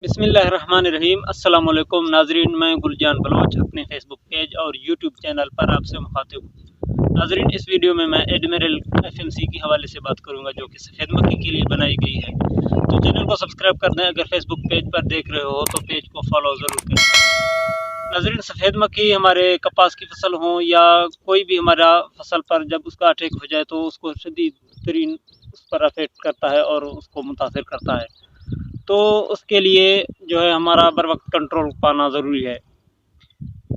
बिस्मिल्लाहिर्रहमानिर्रहीम। अस्सलाम वालेकुम नाजरीन, मैं गुलजान बलोच अपने फेसबुक पेज और यूट्यूब चैनल पर आपसे मुखातिब हूँ। नाजरीन, इस वीडियो में मैं एडमिरल एफएमसी के हवाले से बात करूँगा जो कि सफ़ेद मक्खी के लिए बनाई गई है। तो चैनल को सब्सक्राइब कर दें। अगर फेसबुक पेज पर देख रहे हो तो पेज को फॉलो ज़रूर करें। नाजरीन, सफ़ेद मक्खी हमारे कपास की फसल हो या कोई भी हमारा फसल पर जब उसका अटैक हो जाए तो उसको शदीद तरीन उस पर अफेक्ट करता है और उसको मुतासिर करता है। तो उसके लिए जो है हमारा बर वक्त कंट्रोल पाना ज़रूरी है।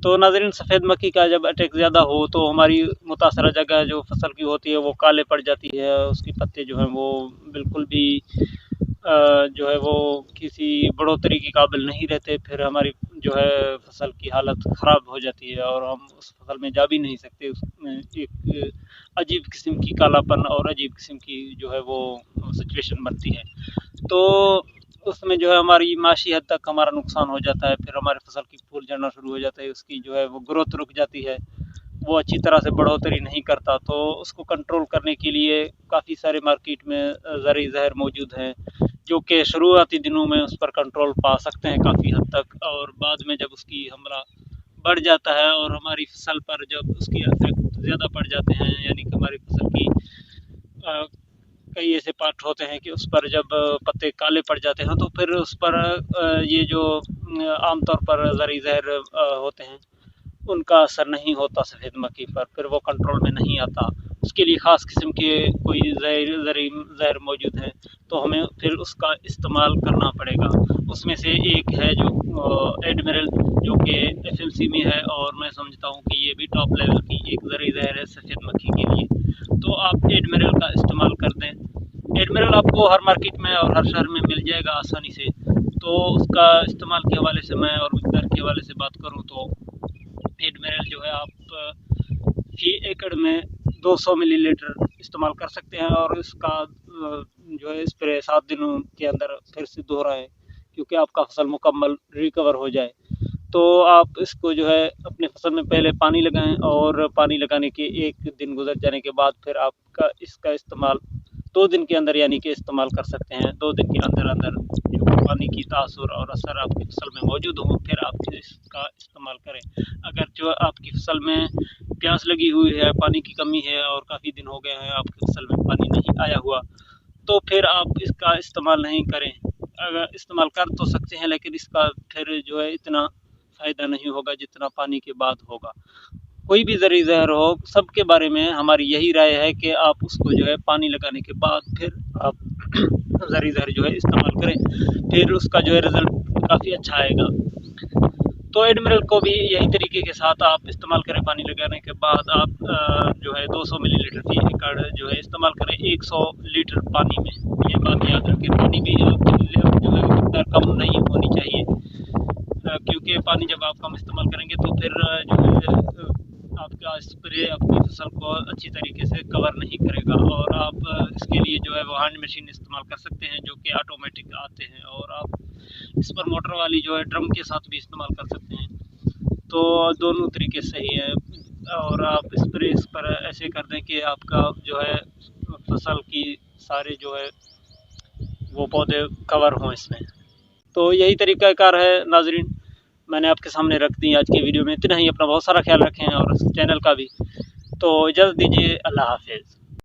तो नाज़रीन, सफ़ेद मक्खी का जब अटैक ज़्यादा हो तो हमारी मुतासरा जगह जो फसल की होती है वो काले पड़ जाती है। उसके पत्ते जो हैं वो बिल्कुल भी जो है वो किसी बढ़ोतरी के काबिल नहीं रहते। फिर हमारी जो है फसल की हालत ख़राब हो जाती है और हम उस फसल में जा भी नहीं सकते। उसमें एक अजीब किस्म की कालापन और अजीब किस्म की जो है वो सिचुएशन बनती है। तो उसमें जो है हमारी माशी हद तक हमारा नुकसान हो जाता है। फिर हमारे फसल की फूल झड़ना शुरू हो जाता है, उसकी जो है वो ग्रोथ रुक जाती है, वो अच्छी तरह से बढ़ोतरी नहीं करता। तो उसको कंट्रोल करने के लिए काफ़ी सारे मार्केट में ज़रूरी ज़हर मौजूद हैं जो कि शुरुआती दिनों में उस पर कंट्रोल पा सकते हैं काफ़ी हद तक, और बाद में जब उसकी हमला बढ़ जाता है और हमारी फसल पर जब उसकी इफेक्ट ज़्यादा पड़ जाते हैं, यानी कि हमारी फसल की कई ऐसे पार्ट होते हैं कि उस पर जब पत्ते काले पड़ जाते हैं तो फिर उस पर ये जो आमतौर पर ज़री ज़हर होते हैं उनका असर नहीं होता सफ़ेद मक्खी पर, फिर वो कंट्रोल में नहीं आता। उसके लिए ख़ास किस्म के कोई ज़हर मौजूद है तो हमें फिर उसका इस्तेमाल करना पड़ेगा। उसमें से एक है जो एडमिरल जो कि एफएमसी में है, और मैं समझता हूँ कि ये भी टॉप लेवल की एक ज़री ज़हर है सफ़ेद मक्खी के लिए। तो आप एडमिरल का इस्तेमाल कर दें। एडमिरल आपको हर मार्केट में और हर शहर में मिल जाएगा आसानी से। तो उसका इस्तेमाल के हवाले से मैं और मिकदार के हवाले से बात करूँ तो एडमिरल जो है आप फी एकड़ में 200 मिलीलीटर इस्तेमाल कर सकते हैं, और इसका जो है स्प्रे 7 दिनों के अंदर फिर से दोहराएं क्योंकि आपका फसल मुकम्मल रिकवर हो जाए। तो आप इसको जो है अपने फसल में पहले पानी लगाएं, और पानी लगाने के 1 दिन गुजर जाने के बाद फिर आपका इसका इस्तेमाल 2 दिन के अंदर यानी कि इस्तेमाल कर सकते हैं। 2 दिन के अंदर अंदर जो पानी की तासुर और असर आपकी फसल में मौजूद हो फिर आप इसका इस्तेमाल करें। अगर जो आपकी फसल में प्यास लगी हुई है, पानी की कमी है और काफ़ी दिन हो गए हैं आपकी फसल में पानी नहीं आया हुआ, तो फिर आप इसका इस्तेमाल नहीं करें। अगर इस्तेमाल कर तो सकते हैं लेकिन इसका फिर जो है इतना फ़ायदा नहीं होगा जितना पानी के बाद होगा। कोई भी ज़री ज़हर हो, सबके बारे में हमारी यही राय है कि आप उसको जो है पानी लगाने के बाद फिर आप ज़री ज़हर जो है इस्तेमाल करें, फिर उसका जो है रिज़ल्ट काफ़ी अच्छा आएगा। तो एडमिरल को भी यही तरीके के साथ आप इस्तेमाल करें। पानी लगाने के बाद आप जो है 200 मिलीलीटर फी एकड़ जो है इस्तेमाल करें 100 लीटर पानी में। ये बात याद रखें, पानी भी आपकी जो है मिकदार कम नहीं होनी चाहिए, क्योंकि पानी जब आप कम इस्तेमाल करेंगे तो फिर जो है आपका स्प्रे अपनी फसल को अच्छी तरीके से कवर नहीं करेगा। और आप इसके लिए जो है वो हैंड मशीन इस्तेमाल कर सकते हैं जो कि ऑटोमेटिक आते हैं, और आप इस पर मोटर वाली जो है ड्रम के साथ भी इस्तेमाल कर सकते हैं। तो दोनों तरीके सही है। और आप स्प्रे इस पर ऐसे कर दें कि आपका जो है फसल की सारे जो है वो पौधे कवर हों इसमें। तो यही तरीक़ाकार है नाज़रीन, मैंने आपके सामने रख दी आज की वीडियो में। इतना ही, अपना बहुत सारा ख्याल रखें और चैनल का भी। तो इजाज़त दीजिए, अल्लाह हाफ़िज़।